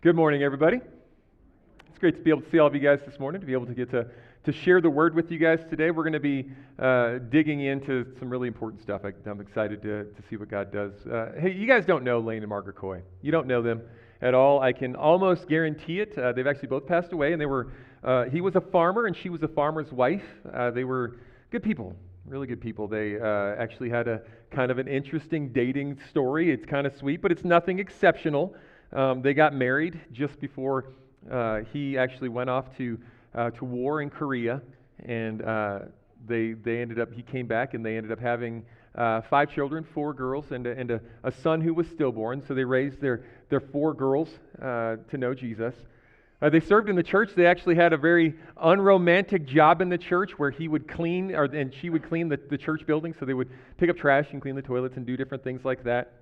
Good morning, everybody. It's great to be able to see all of you guys this morning, to be able to get to share the word with you guys today. We're going to be digging into some really important stuff. I'm excited to see what God does. Hey, you guys don't know Lane and Margaret Coy. You don't know them at all. I can almost guarantee it. They've actually both passed away, and he was a farmer and she was a farmer's wife. They were good people. Really good people. They actually had a kind of an interesting dating story. It's kind of sweet, but it's nothing exceptional. They got married just before he actually went off to war in Korea, and they ended up. He came back, and they ended up having 5 children, 4 girls, and a son who was stillborn. So they raised their 4 girls to know Jesus. They served in the church. They actually had a very unromantic job in the church where he would clean, and she would clean the church building. So they would pick up trash and clean the toilets and do different things like that.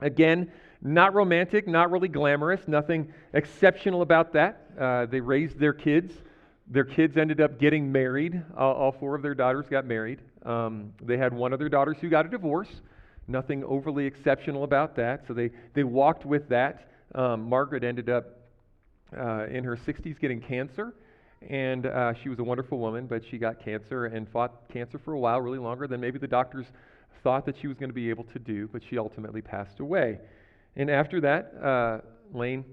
Again, not romantic, not really glamorous, nothing exceptional about that. They raised their kids. Their kids ended up getting married. All 4 of their daughters got married. They had one of their daughters who got a divorce. Nothing overly exceptional about that. So they walked with that. Margaret ended up in her 60s getting cancer. And she was a wonderful woman, but she got cancer and fought cancer for a while, really longer than maybe the doctors thought that she was going to be able to do, but she ultimately passed away. And after that, Lane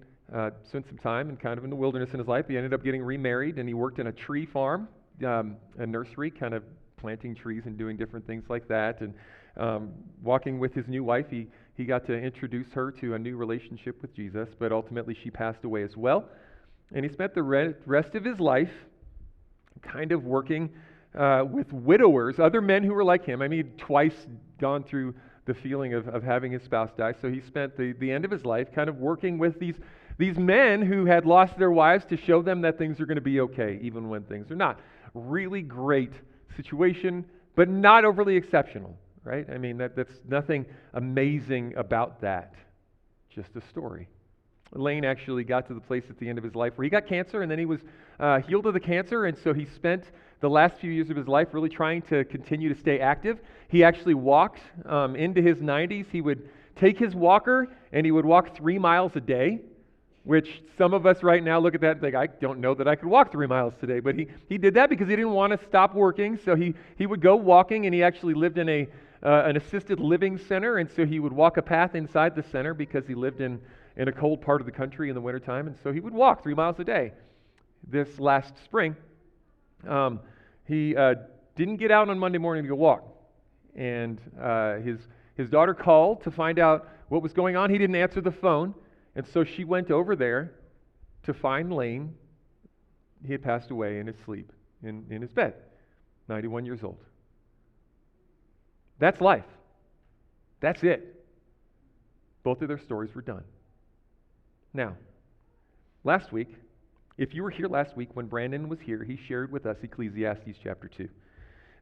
spent some time and kind of in the wilderness in his life. He ended up getting remarried, and he worked in a tree farm, a nursery, kind of planting trees and doing different things like that. And walking with his new wife, he got to introduce her to a new relationship with Jesus, but ultimately she passed away as well. And he spent the rest of his life kind of working with widowers, other men who were like him. I mean, he'd twice gone through the feeling of having his spouse die. So he spent the end of his life kind of working with these men who had lost their wives to show them that things are going to be okay, even when things are not. Really great situation, but not overly exceptional, right? I mean, that's nothing amazing about that. Just a story. Lane actually got to the place at the end of his life where he got cancer, and then he was healed of the cancer, and so he spent the last few years of his life really trying to continue to stay active. He actually walked into his 90s. He would take his walker, and he would walk 3 miles a day, which some of us right now look at that and think, I don't know that I could walk 3 miles today, but he did that because he didn't want to stop working, so he would go walking, and he actually lived in an assisted living center, and so he would walk a path inside the center because he lived in a cold part of the country in the wintertime, and so he would walk 3 miles a day. This last spring, he didn't get out on Monday morning to go walk, and his daughter called to find out what was going on. He didn't answer the phone, and so she went over there to find Lane. He had passed away in his sleep, in his bed, 91 years old. That's life. That's it. Both of their stories were done. Now, last week, if you were here last week when Brandon was here, he shared with us Ecclesiastes chapter 2.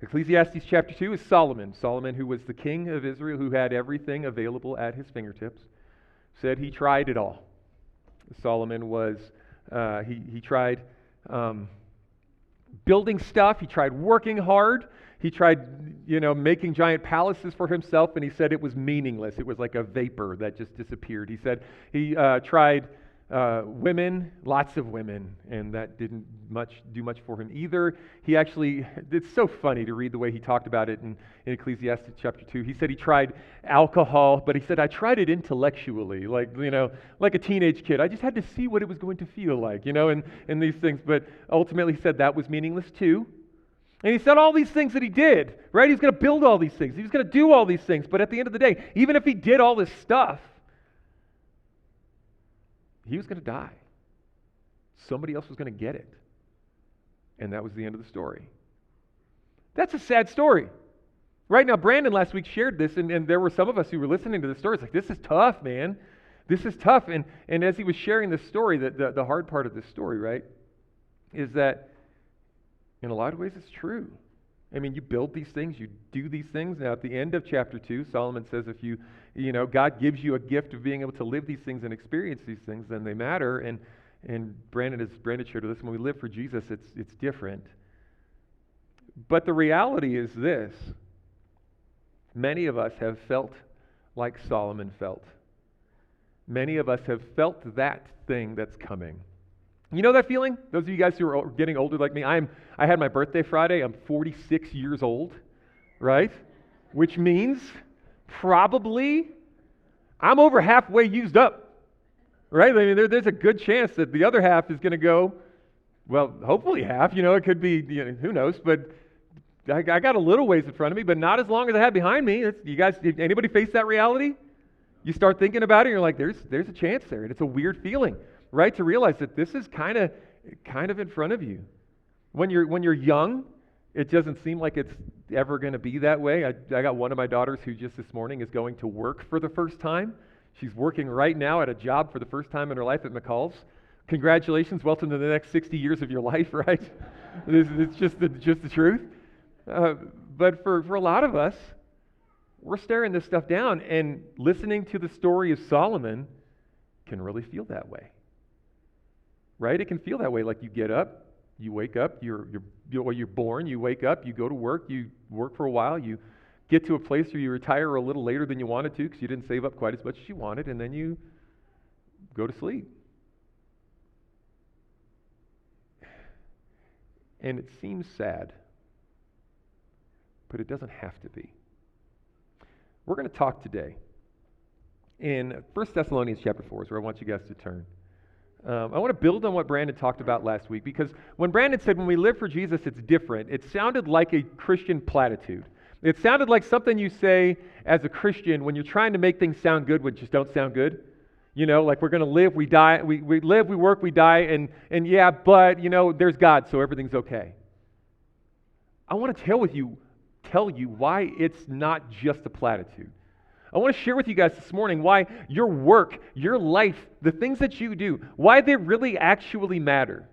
Ecclesiastes chapter 2 is Solomon. Solomon, who was the king of Israel, who had everything available at his fingertips, said he tried it all. Solomon was, he tried building stuff, he tried working hard, he tried, making giant palaces for himself, and he said it was meaningless. It was like a vapor that just disappeared. He said he tried women, lots of women, and that didn't do much for him either. He actually, it's so funny to read the way he talked about it in Ecclesiastes chapter 2. He said he tried alcohol, but he said, I tried it intellectually, like a teenage kid. I just had to see what it was going to feel like, and these things. But ultimately he said that was meaningless too. And he said all these things that he did, right? He was going to build all these things. He was going to do all these things. But at the end of the day, even if he did all this stuff, he was going to die. Somebody else was going to get it. And that was the end of the story. That's a sad story. Right now, Brandon last week shared this, and there were some of us who were listening to the story. It's like, this is tough, man. This is tough. And as he was sharing this story, the hard part of this story, right, is that in a lot of ways, it's true. I mean, you build these things, you do these things. Now, at the end of chapter 2, Solomon says if God gives you a gift of being able to live these things and experience these things, then they matter. And Brandon shared with us, when we live for Jesus, it's different. But the reality is this. Many of us have felt like Solomon felt. Many of us have felt that thing that's coming. You know that feeling? Those of you guys who are getting older like me, I had my birthday Friday. I'm 46 years old, right? Which means probably I'm over halfway used up, right? I mean, there's a good chance that the other half is going to go, well, hopefully half. It could be, who knows, but I got a little ways in front of me, but not as long as I had behind me. You guys, anybody face that reality? You start thinking about it, and you're like, there's a chance there, and it's a weird feeling, right? To realize that this is kind of in front of you. When you're young, it doesn't seem like it's ever going to be that way. I got one of my daughters who just this morning is going to work for the first time. She's working right now at a job for the first time in her life at McCall's. Congratulations, welcome to the next 60 years of your life, right? It's just the truth. But for a lot of us, we're staring this stuff down, and listening to the story of Solomon can really feel that way, right? It can feel that way. Like you get up, you wake up, you're born, you wake up, you go to work, you work for a while, you get to a place where you retire a little later than you wanted to because you didn't save up quite as much as you wanted, and then you go to sleep. And it seems sad, but it doesn't have to be. We're going to talk today in 1 Thessalonians chapter 4 is where I want you guys to turn. I want to build on what Brandon talked about last week, because when Brandon said when we live for Jesus, it's different, it sounded like a Christian platitude. It sounded like something you say as a Christian when you're trying to make things sound good when just don't sound good. Like we're going to live, we die, we live, we work, we die, and yeah, but, there's God, so everything's okay. I want to tell you why it's not just a platitude. I want to share with you guys this morning why your work, your life, the things that you do, why they really actually matter.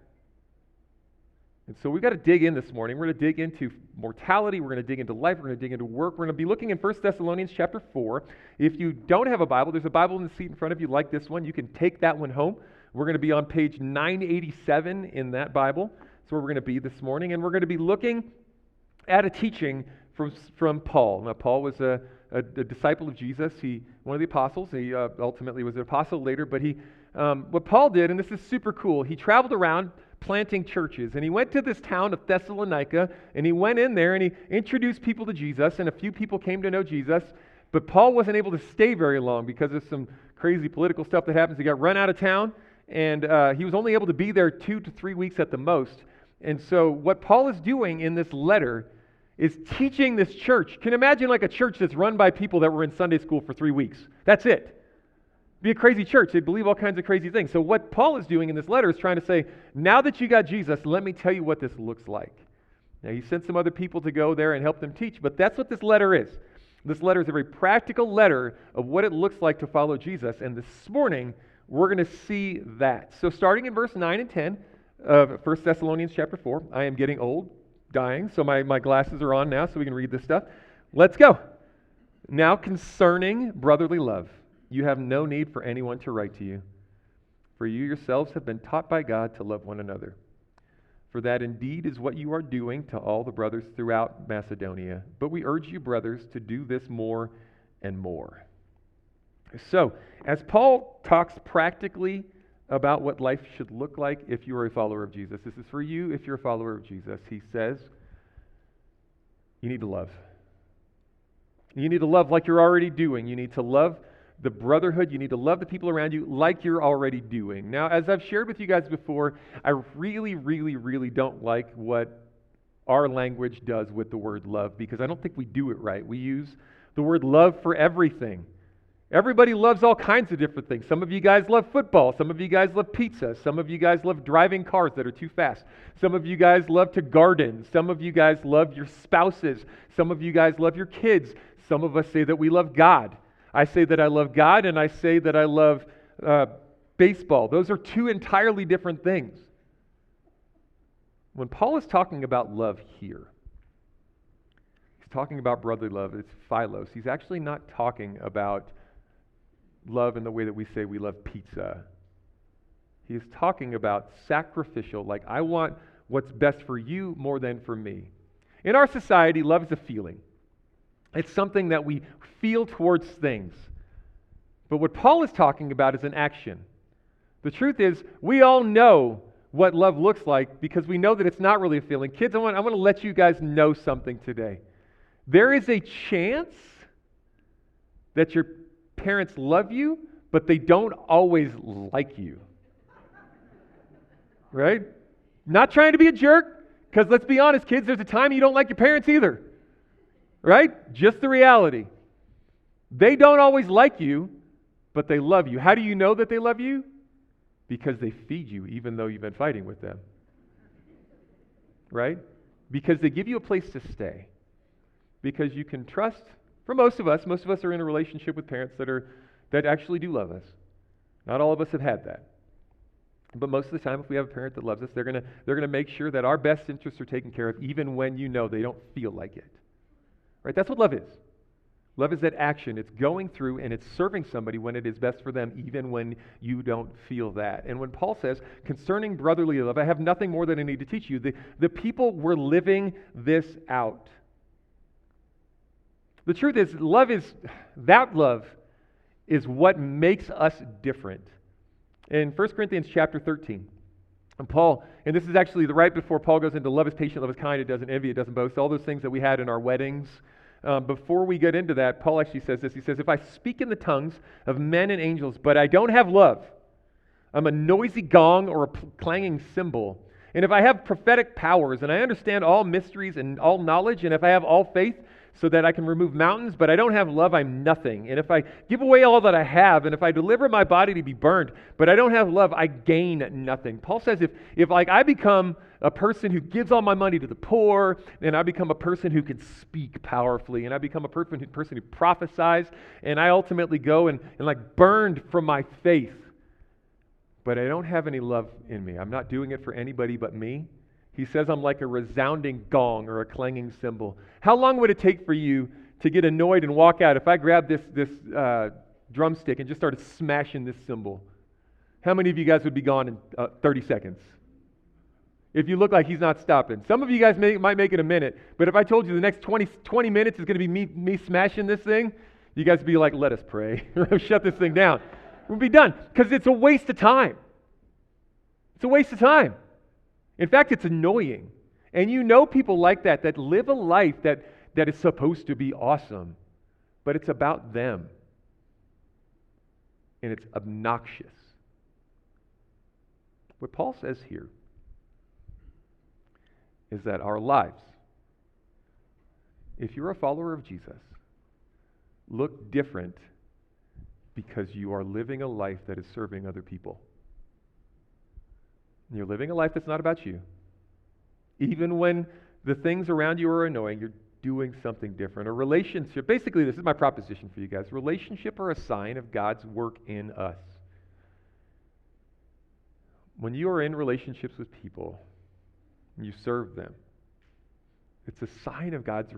And so we've got to dig in this morning. We're going to dig into mortality. We're going to dig into life. We're going to dig into work. We're going to be looking in 1 Thessalonians chapter 4. If you don't have a Bible, there's a Bible in the seat in front of you like this one. You can take that one home. We're going to be on page 987 in that Bible. That's where we're going to be this morning. And we're going to be looking at a teaching from Paul. Now, Paul was a disciple of Jesus. One of the apostles. He ultimately was an apostle later. But what Paul did, and this is super cool, he traveled around planting churches. And he went to this town of Thessalonica, and he went in there and he introduced people to Jesus, and a few people came to know Jesus. But Paul wasn't able to stay very long because of some crazy political stuff that happens. He got run out of town, and he was only able to be there 2 to 3 weeks at the most. And so what Paul is doing in this letter is teaching this church. Can you imagine like a church that's run by people that were in Sunday school for 3 weeks? That's it. Be a crazy church. They believe all kinds of crazy things. So what Paul is doing in this letter is trying to say, now that you got Jesus, let me tell you what this looks like. Now, he sent some other people to go there and help them teach, but that's what this letter is. This letter is a very practical letter of what it looks like to follow Jesus, and this morning, we're going to see that. So starting in verse 9 and 10 of 1 Thessalonians chapter 4, I am getting old, dying, so my glasses are on now so we can read this stuff. Let's go. Now concerning brotherly love, you have no need for anyone to write to you, for you yourselves have been taught by God to love one another. For that indeed is what you are doing to all the brothers throughout Macedonia. But we urge you, brothers, to do this more and more. So, as Paul talks practically about what life should look like if you are a follower of Jesus, this is for you if you're a follower of Jesus. He says, you need to love. You need to love like you're already doing. You need to love the brotherhood. You need to love the people around you like you're already doing. Now, as I've shared with you guys before, I really, really, really don't like what our language does with the word love, because I don't think we do it right. We use the word love for everything. Everybody loves all kinds of different things. Some of you guys love football. Some of you guys love pizza. Some of you guys love driving cars that are too fast. Some of you guys love to garden. Some of you guys love your spouses. Some of you guys love your kids. Some of us say that we love God. I say that I love God, and I say that I love baseball. Those are two entirely different things. When Paul is talking about love here, he's talking about brotherly love. It's philos. He's actually not talking about love in the way that we say we love pizza. He's talking about sacrificial, like I want what's best for you more than for me. In our society, love is a feeling. It's something that we feel towards things. But what Paul is talking about is an action. The truth is, we all know what love looks like because we know that it's not really a feeling. Kids, I want to let you guys know something today. There is a chance that your parents love you, but they don't always like you. Right? Not trying to be a jerk, because let's be honest, kids, there's a time you don't like your parents either. Right? Just the reality. They don't always like you, but they love you. How do you know that they love you? Because they feed you even though you've been fighting with them. Right? Because they give you a place to stay. Because you can trust, for most of us are in a relationship with parents that actually do love us. Not all of us have had that. But most of the time, if we have a parent that loves us, they're gonna make sure that our best interests are taken care of, even when you know they don't feel like it. Right? That's what love is. Love is that action. It's going through and it's serving somebody when it is best for them, even when you don't feel that. And when Paul says, concerning brotherly love, I have nothing more than I need to teach you. The people were living this out. The truth is, love is what makes us different. In 1 Corinthians chapter 13, and this is actually right before Paul goes into love is patient, love is kind, it doesn't envy, it doesn't boast, all those things that we had in our weddings. Before we get into that, Paul actually says this. He says, if I speak in the tongues of men and angels, but I don't have love, I'm a noisy gong or a clanging cymbal. And if I have prophetic powers, and I understand all mysteries and all knowledge, and if I have all faith so that I can remove mountains, but I don't have love, I'm nothing. And if I give away all that I have, and if I deliver my body to be burned, but I don't have love, I gain nothing. Paul says if I become a person who gives all my money to the poor, and I become a person who can speak powerfully, and I become a person who prophesies, and I ultimately go and burned from my faith, but I don't have any love in me. I'm not doing it for anybody but me. He says I'm like a resounding gong or a clanging cymbal. How long would it take for you to get annoyed and walk out if I grabbed this drumstick and just started smashing this cymbal? How many of you guys would be gone in 30 seconds? If you look like he's not stopping. Some of you guys might make it a minute, but if I told you the next 20 minutes is going to be me smashing this thing, you guys would be like, let us pray. Shut this thing down. We'll be done, because it's a waste of time. It's a waste of time. In fact, it's annoying. And you know people like that live a life that is supposed to be awesome, but it's about them. And it's obnoxious. What Paul says here is that our lives, if you're a follower of Jesus, look different because you are living a life that is serving other people. You're living a life that's not about you. Even when the things around you are annoying, you're doing something different. A relationship, basically this is my proposition for you guys. Relationship are a sign of God's work in us. When you are in relationships with people, and you serve them, it's a sign of God's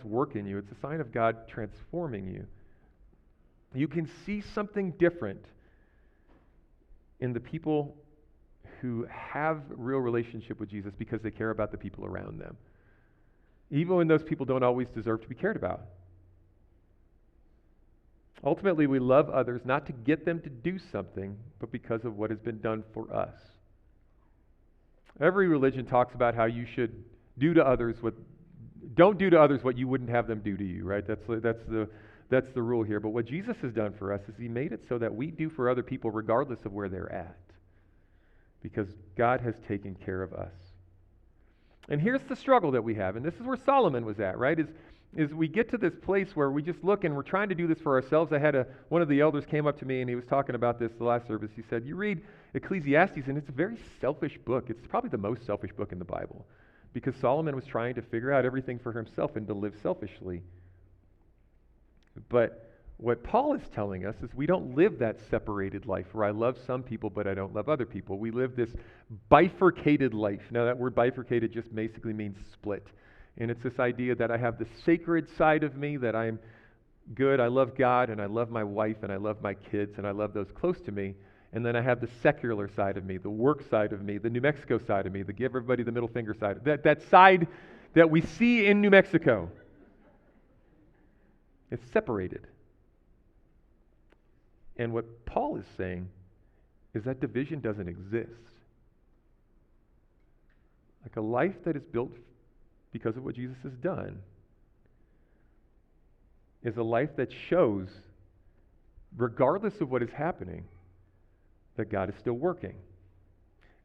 work in you. It's a sign of God transforming you. You can see something different in the people who have real relationship with Jesus because they care about the people around them. Even when those people don't always deserve to be cared about. Ultimately, we love others not to get them to do something, but because of what has been done for us. Every religion talks about how you should don't do to others what you wouldn't have them do to you, right? That's the rule here. But what Jesus has done for us is he made it so that we do for other people regardless of where they're at. Because God has taken care of us. And here's the struggle that we have, and this is where Solomon was at, right? Is we get to this place where we just look and we're trying to do this for ourselves. I had one of the elders came up to me and he was talking about this the last service. He said, you read Ecclesiastes and it's a very selfish book. It's probably the most selfish book in the Bible. Because Solomon was trying to figure out everything for himself and to live selfishly. But what Paul is telling us is we don't live that separated life where I love some people but I don't love other people. We live this bifurcated life. Now that word bifurcated just basically means split. And it's this idea that I have the sacred side of me, that I'm good, I love God, and I love my wife, and I love my kids, and I love those close to me. And then I have the secular side of me, the work side of me, the New Mexico side of me, the give everybody the middle finger side. That side that we see in New Mexico. It's separated. And what Paul is saying is that division doesn't exist. Like a life that is built because of what Jesus has done is a life that shows, regardless of what is happening, that God is still working.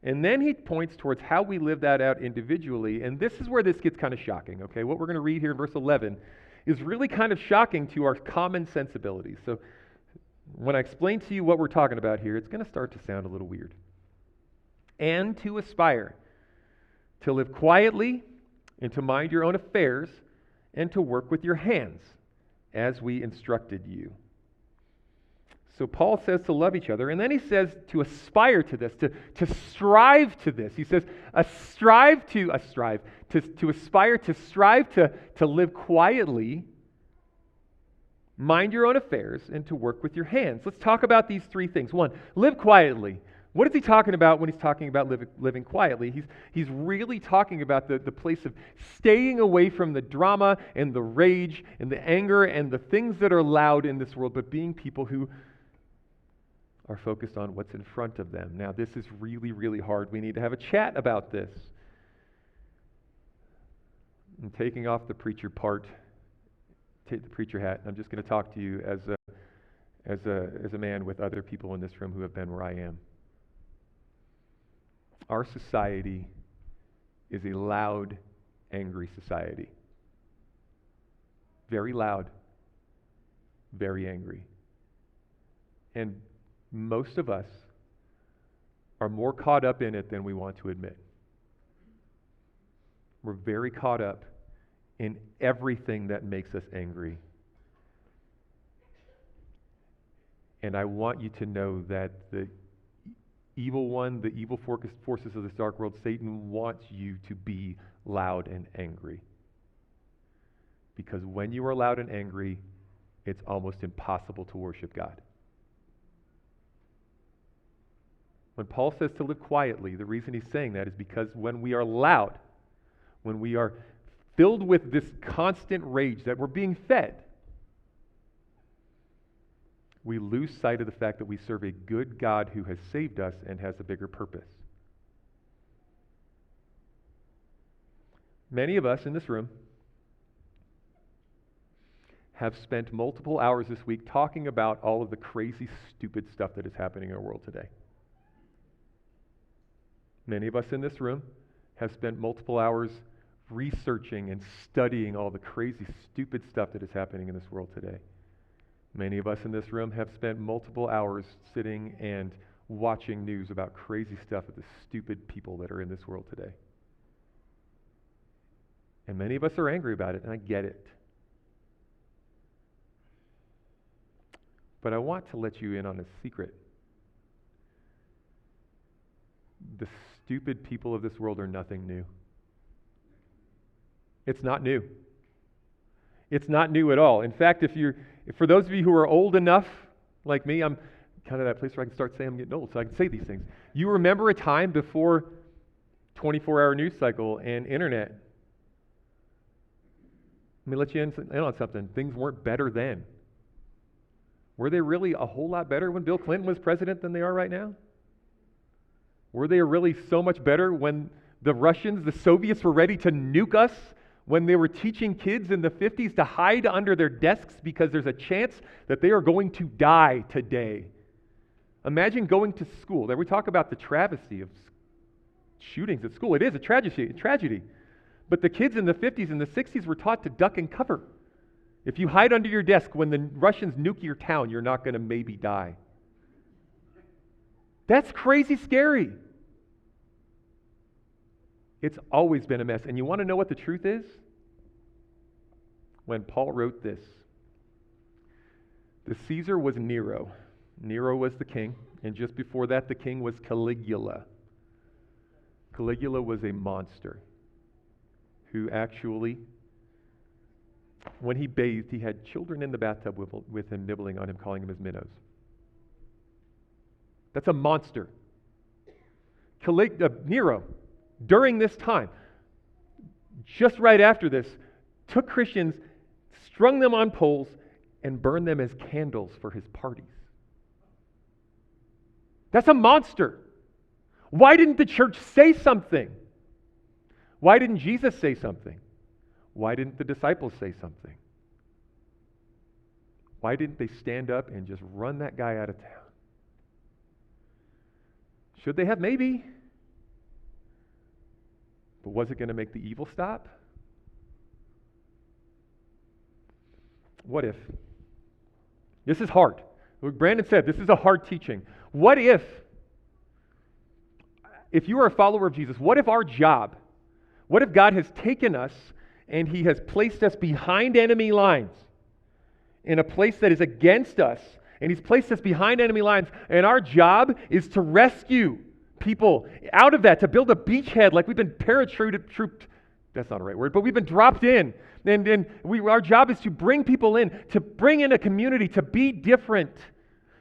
And then he points towards how we live that out individually, and this is where this gets kind of shocking, okay? What we're going to read here in verse 11 is really kind of shocking to our common sensibilities. So when I explain to you what we're talking about here, it's going to start to sound a little weird. And to aspire to live quietly and to mind your own affairs and to work with your hands as we instructed you. So Paul says to love each other, and then he says to aspire to this, to strive to this. He says, strive to live quietly, mind your own affairs, and to work with your hands. Let's talk about these three things. One, live quietly. What is he talking about when he's talking about living quietly? He's really talking about the place of staying away from the drama and the rage and the anger and the things that are loud in this world, but being people who are focused on what's in front of them. Now, this is really, really hard. We need to have a chat about this. I'm taking off the preacher part, take the preacher hat. I'm just going to talk to you as a man with other people in this room who have been where I am. Our society is a loud, angry society. Very loud, very angry. And most of us are more caught up in it than we want to admit. We're very caught up in everything that makes us angry. And I want you to know that the evil one, the evil forces of this dark world, Satan wants you to be loud and angry. Because when you are loud and angry, it's almost impossible to worship God. When Paul says to live quietly, the reason he's saying that is because when we are loud, when we are filled with this constant rage that we're being fed, we lose sight of the fact that we serve a good God who has saved us and has a bigger purpose. Many of us in this room have spent multiple hours this week talking about all of the crazy, stupid stuff that is happening in our world today. Many of us in this room have spent multiple hours researching and studying all the crazy, stupid stuff that is happening in this world today. Many of us in this room have spent multiple hours sitting and watching news about crazy stuff with the stupid people that are in this world today. And many of us are angry about it, and I get it. But I want to let you in on a secret. The stupid people of this world are nothing new. It's not new. It's not new at all. In fact, for those of you who are old enough, like me, I'm kind of that place where I can start saying I'm getting old, so I can say these things. You remember a time before 24-hour news cycle and internet. Let me let you in on something. Things weren't better then. Were they really a whole lot better when Bill Clinton was president than they are right now? Were they really so much better when the Russians, the Soviets, were ready to nuke us? When they were teaching kids in the 50s to hide under their desks because there's a chance that they are going to die today. Imagine going to school. There we talk about the travesty of shootings at school. It is a tragedy. But the kids in the 50s and the 60s were taught to duck and cover. If you hide under your desk when the Russians nuke your town, you're not going to maybe die. That's crazy scary. It's always been a mess. And you want to know what the truth is? When Paul wrote this, the Caesar was Nero. Nero was the king. And just before that, the king was Caligula. Caligula was a monster who actually, when he bathed, he had children in the bathtub with him, nibbling on him, calling him his minnows. That's a monster. Nero, during this time, just right after this, took Christians, strung them on poles, and burned them as candles for his parties. That's a monster. Why didn't the church say something? Why didn't Jesus say something? Why didn't the disciples say something? Why didn't they stand up and just run that guy out of town? Should they have? Maybe. But was it going to make the evil stop? What if? This is hard. Like Brandon said, this is a hard teaching. What if you are a follower of Jesus, what if our job, what if God has taken us and He has placed us behind enemy lines in a place that is against us, and He's placed us behind enemy lines, and our job is to rescue people out of that, to build a beachhead like we've been paratrooped, that's not a right word, but we've been dropped in. And our job is to bring people in, to bring in a community, to be different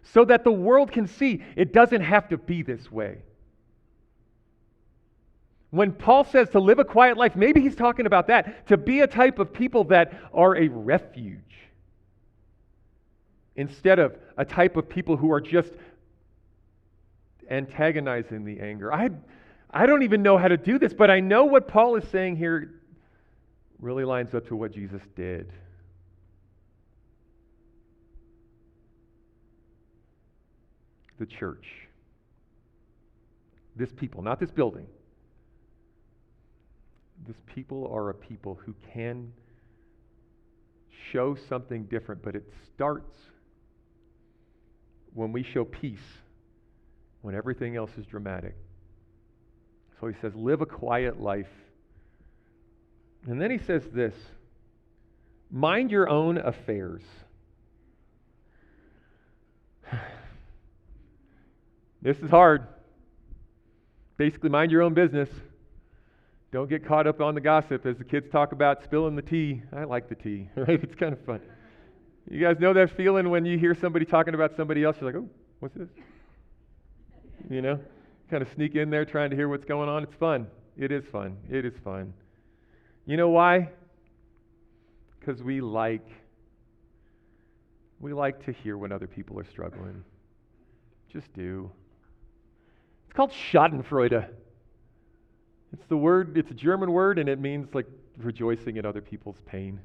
so that the world can see it doesn't have to be this way. When Paul says to live a quiet life, maybe he's talking about that, to be a type of people that are a refuge instead of a type of people who are just antagonizing the anger. I don't even know how to do this, but I know what Paul is saying here really lines up to what Jesus did. The church. This people, not this building. This people are a people who can show something different, but it starts when we show peace, when everything else is dramatic. So he says, live a quiet life. And then he says this, mind your own affairs. This is hard. Basically, mind your own business. Don't get caught up on the gossip as the kids talk about spilling the tea. I like the tea, right? It's kind of fun. You guys know that feeling when you hear somebody talking about somebody else, you're like, oh, what's this? You know? Kind of sneak in there trying to hear what's going on. It's fun. It is fun. It is fun. You know why? Because we like to hear when other people are struggling. Just do. It's called Schadenfreude. It's a German word, and it means like rejoicing in other people's pain.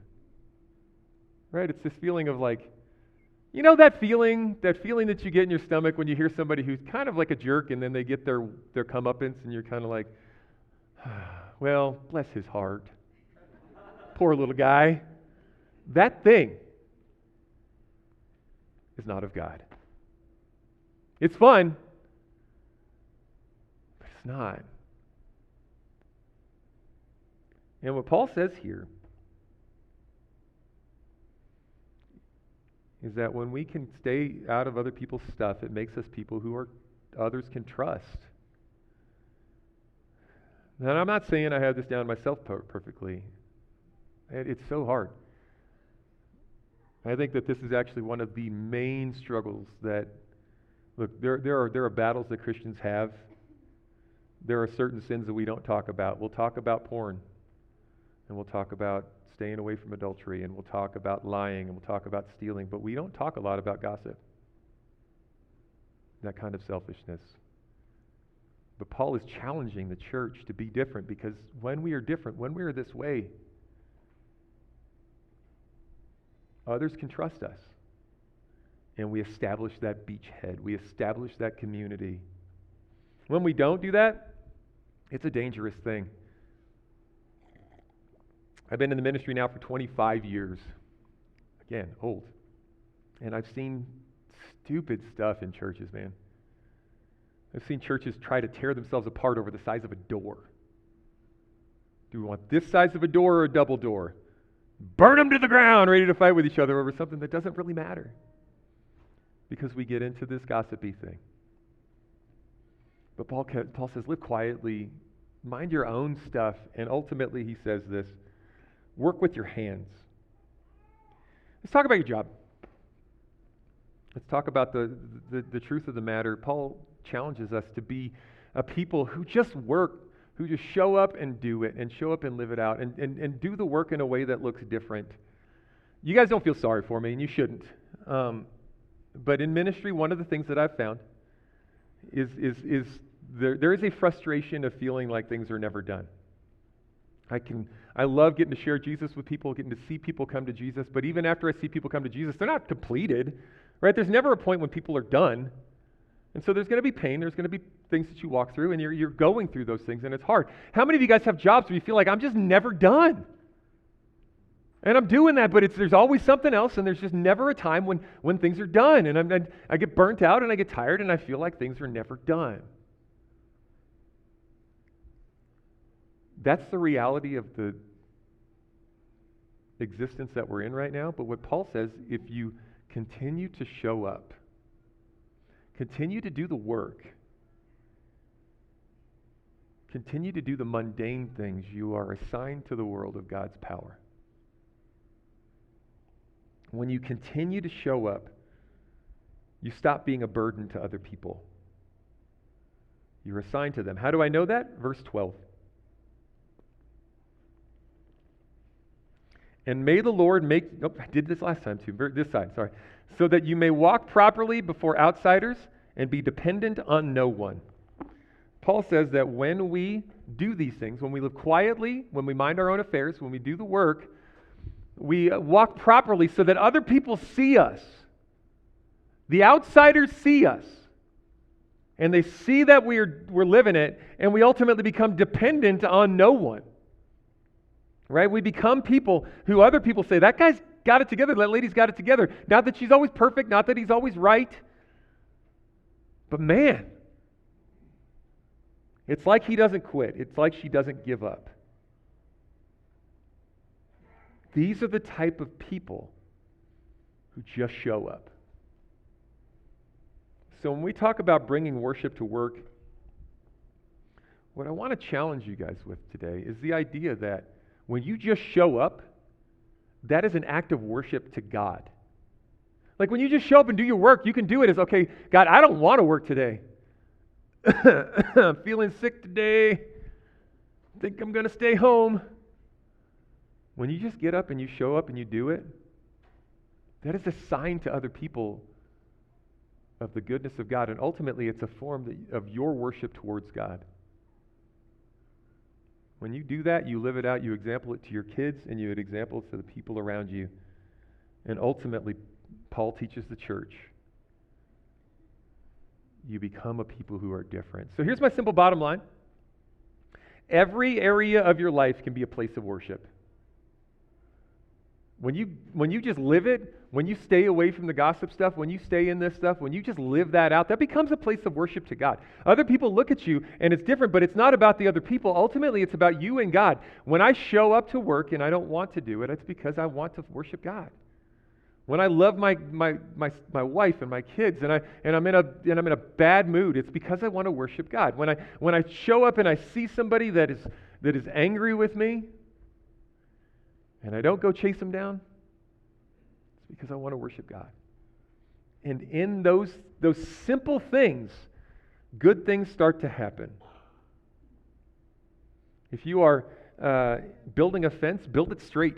Right? It's this feeling of like, you know that feeling that you get in your stomach when you hear somebody who's kind of like a jerk and then they get their comeuppance and you're kind of like, well, bless his heart. Poor little guy. That thing is not of God. It's fun, but it's not. And what Paul says here is that when we can stay out of other people's stuff, it makes us people who others can trust. And I'm not saying I have this down myself perfectly. It's so hard. I think that this is actually one of the main struggles that, look, there are battles that Christians have. There are certain sins that we don't talk about. We'll talk about porn, and we'll talk about staying away from adultery, and we'll talk about lying, and we'll talk about stealing, but we don't talk a lot about gossip, that kind of selfishness. But Paul is challenging the church to be different, because when we are different, when we are this way, others can trust us. And we establish that beachhead. We establish that community. When we don't do that, it's a dangerous thing. I've been in the ministry now for 25 years. Again, old. And I've seen stupid stuff in churches, man. I've seen churches try to tear themselves apart over the size of a door. Do we want this size of a door or a double door? Burn them to the ground, ready to fight with each other over something that doesn't really matter. Because we get into this gossipy thing. But Paul says, live quietly, mind your own stuff, and ultimately he says this, work with your hands. Let's talk about your job. Let's talk about the truth of the matter. Paul challenges us to be a people who just work, who just show up and do it, and show up and live it out, and do the work in a way that looks different. You guys don't feel sorry for me, and you shouldn't. But in ministry, one of the things that I've found is there is a frustration of feeling like things are never done. I love getting to share Jesus with people, getting to see people come to Jesus, but even after I see people come to Jesus, they're not completed, right? There's never a point when people are done. And so there's going to be pain, there's going to be things that you walk through, and you're going through those things, and it's hard. How many of you guys have jobs where you feel like, I'm just never done? And I'm doing that, but there's always something else, and there's just never a time when things are done. And I get burnt out, and I get tired, and I feel like things are never done. That's the reality of the existence that we're in right now. But what Paul says, if you continue to show up, continue to do the work, continue to do the mundane things, you are assigned to the world of God's power. When you continue to show up, you stop being a burden to other people. You're assigned to them. How do I know that? Verse 12. And may the Lord make, I did this last time too, this side, sorry. So that you may walk properly before outsiders and be dependent on no one. Paul says that when we do these things, when we live quietly, when we mind our own affairs, when we do the work, we walk properly so that other people see us. The outsiders see us. And they see that we're living it, and we ultimately become dependent on no one. Right? We become people who other people say, that guy's got it together, that lady's got it together. Not that she's always perfect, not that he's always right. But man, it's like he doesn't quit. It's like she doesn't give up. These are the type of people who just show up. So when we talk about bringing worship to work, what I want to challenge you guys with today is the idea that when you just show up, that is an act of worship to God. Like when you just show up and do your work, you can do it as, okay, God, I don't want to work today. I'm feeling sick today. Think I'm going to stay home. When you just get up and you show up and you do it, that is a sign to other people of the goodness of God. And ultimately, it's a form of your worship towards God. When you do that, you live it out, you example it to your kids, and you example it to the people around you. And ultimately, Paul teaches the church, you become a people who are different. So here's my simple bottom line. Every area of your life can be a place of worship. When you just live it, when you stay away from the gossip stuff, when you stay in this stuff, when you just live that out, that becomes a place of worship to God. Other people look at you and it's different, but it's not about the other people. Ultimately, it's about you and God. When I show up to work and I don't want to do it, it's because I want to worship God. When I love my wife and my kids and I'm in a bad mood, it's because I want to worship God. When I show up and I see somebody that is angry with me, and I don't go chase them down, it's because I want to worship God. And in those simple things, good things start to happen. If you are building a fence, build it straight.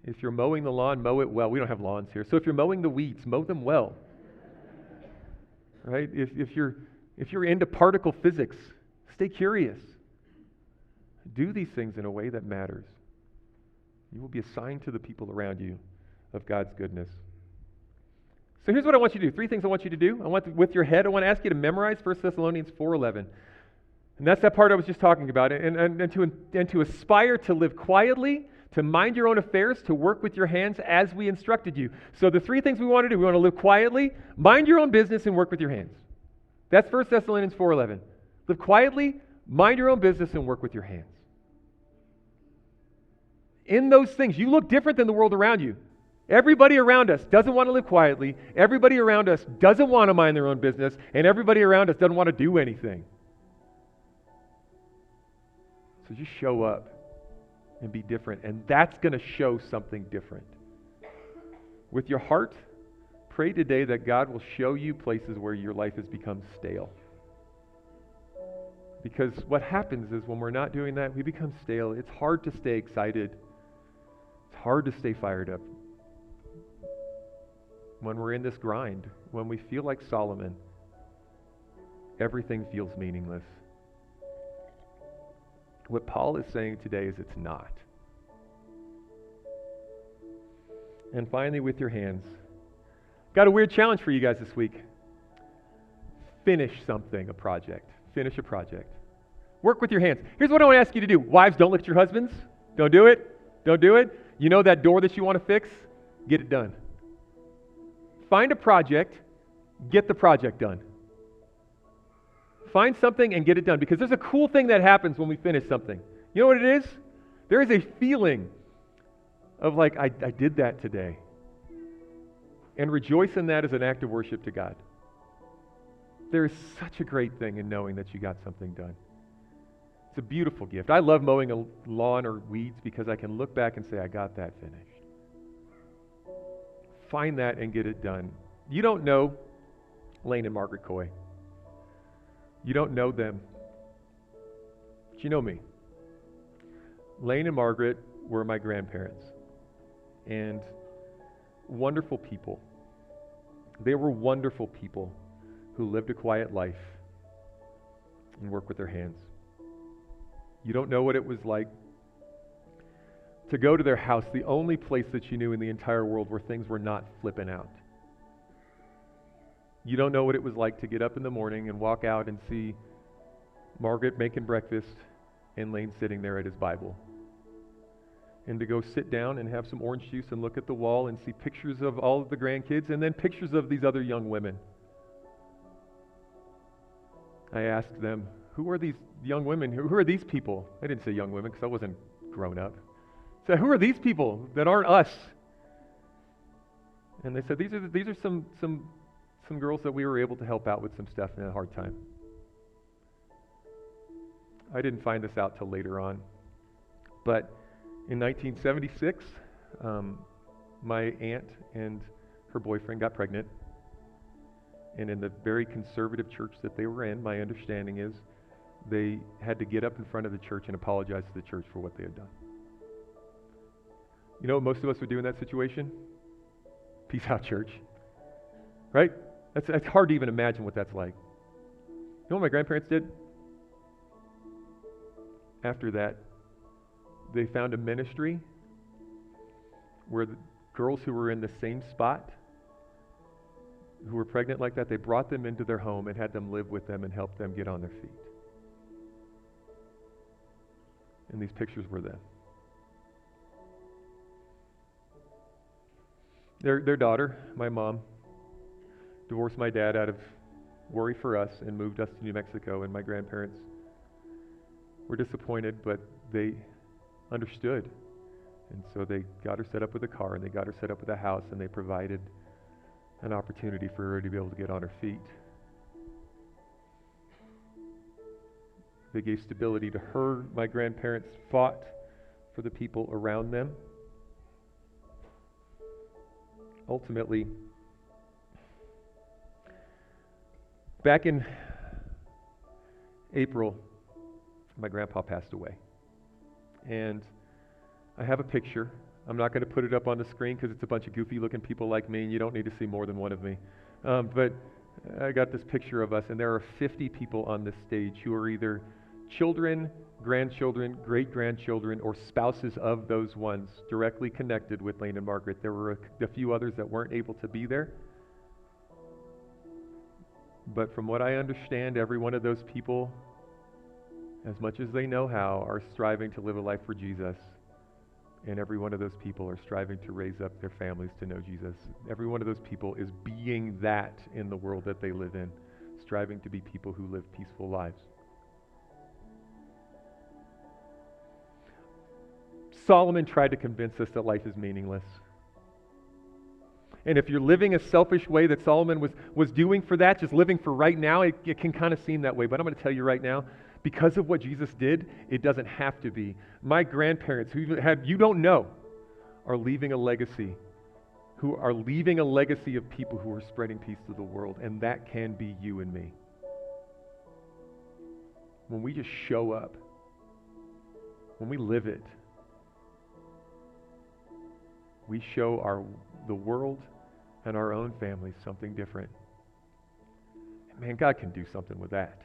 If you're mowing the lawn, mow it well. We don't have lawns here. So if you're mowing the weeds, mow them well. Right? If you're into particle physics, stay curious. Do these things in a way that matters. You will be assigned to the people around you of God's goodness. So here's what I want you to do. 3 things I want you to do. With your head, I want to ask you to memorize 1 Thessalonians 4:11. And that's that part I was just talking about. And to aspire to live quietly, to mind your own affairs, to work with your hands as we instructed you. So the 3 things we want to do. We want to live quietly, mind your own business, and work with your hands. That's 1 Thessalonians 4:11. Live quietly, mind your own business, and work with your hands. In those things, you look different than the world around you. Everybody around us doesn't want to live quietly. Everybody around us doesn't want to mind their own business. And everybody around us doesn't want to do anything. So just show up and be different. And that's going to show something different. With your heart, pray today that God will show you places where your life has become stale. Because what happens is when we're not doing that, we become stale. It's hard to stay excited. It's hard to stay fired up. when we're in this grind, when we feel like Solomon, everything feels meaningless. What Paul is saying today is it's not. And finally, with your hands, got a weird challenge for you guys this week. Finish something, a project. Finish a project. Work with your hands. Here's what I want to ask you to do. Wives, don't look at your husbands. Don't do it. Don't do it. You know that door that you want to fix? Get it done. Find a project. Get the project done. Find something and get it done, because there's a cool thing that happens when we finish something. You know what it is? There is a feeling of like, I did that today. And rejoice in that as an act of worship to God. There is such a great thing in knowing that you got something done. It's a beautiful gift. I love mowing a lawn or weeds because I can look back and say, I got that finished. Find that and get it done. You don't know Lane and Margaret Coy. You don't know them. But you know me. Lane and Margaret were my grandparents. And wonderful people. They were wonderful people who lived a quiet life and worked with their hands. You don't know what it was like to go to their house, the only place that you knew in the entire world where things were not flipping out. You don't know what it was like to get up in the morning and walk out and see Margaret making breakfast and Lane sitting there at his Bible. And to go sit down and have some orange juice and look at the wall and see pictures of all of the grandkids and then pictures of these other young women. I asked them, who are these young women? Who are these people? I didn't say young women because I wasn't grown up. I said, who are these people that aren't us? And they said, these are some girls that we were able to help out with some stuff in a hard time. I didn't find this out till later on. But in 1976, my aunt and her boyfriend got pregnant. And in the very conservative church that they were in, my understanding is they had to get up in front of the church and apologize to the church for what they had done. You know what most of us would do in that situation? Peace out, church. Right? That's hard to even imagine what that's like. You know what my grandparents did? After that, they found a ministry where the girls who were in the same spot, who were pregnant like that, they brought them into their home and had them live with them and help them get on their feet. And these pictures were them. Their daughter, my mom, divorced my dad out of worry for us and moved us to New Mexico, and my grandparents were disappointed, but they understood. And so they got her set up with a car, and they got her set up with a house, and they provided an opportunity for her to be able to get on her feet. They gave stability to her. My grandparents fought for the people around them. Ultimately, back in April, my grandpa passed away. And I have a picture. I'm not going to put it up on the screen because it's a bunch of goofy looking people like me, and you don't need to see more than one of me. But I got this picture of us, and there are 50 people on this stage who are either children, grandchildren, great-grandchildren, or spouses of those ones directly connected with Lane and Margaret. There were a few others that weren't able to be there. But from what I understand, every one of those people, as much as they know how, are striving to live a life for Jesus. And every one of those people are striving to raise up their families to know Jesus. Every one of those people is being that in the world that they live in, striving to be people who live peaceful lives. Solomon tried to convince us that life is meaningless. And if you're living a selfish way that Solomon was doing for that, just living for right now, it can kind of seem that way. But I'm going to tell you right now, because of what Jesus did, it doesn't have to be. My grandparents, who had, you don't know, are leaving a legacy, who are leaving a legacy of people who are spreading peace to the world. And that can be you and me. When we just show up, when we live it, we show the world and our own families something different. And man, God can do something with that.